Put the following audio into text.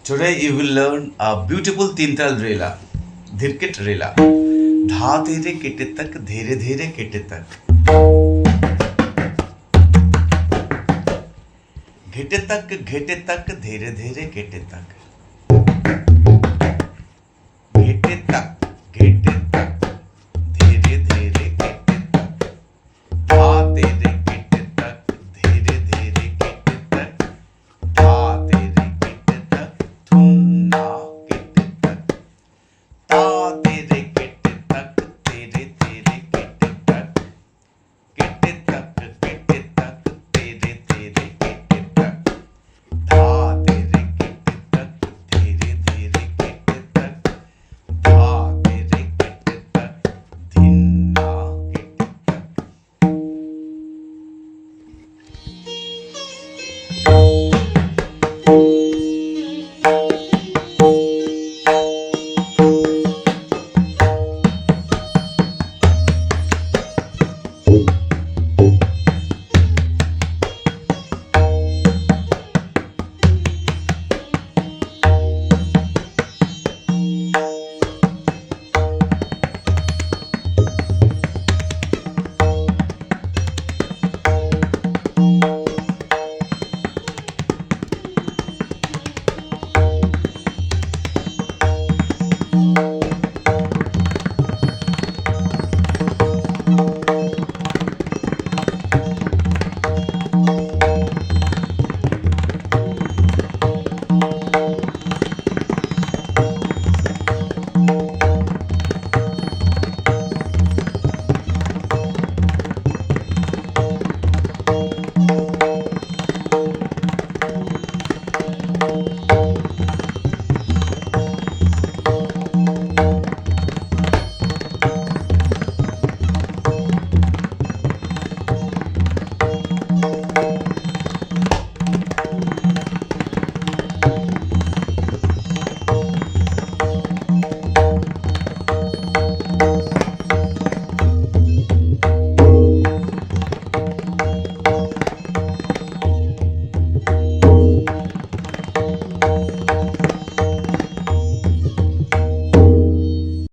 Today you will learn a beautiful Tintal Rela, Dhirkit Rela. धा धीरे केटे तक धीरे धीरे केटे तक घेटे तक धीरे धीरे केटे तक घेटे तक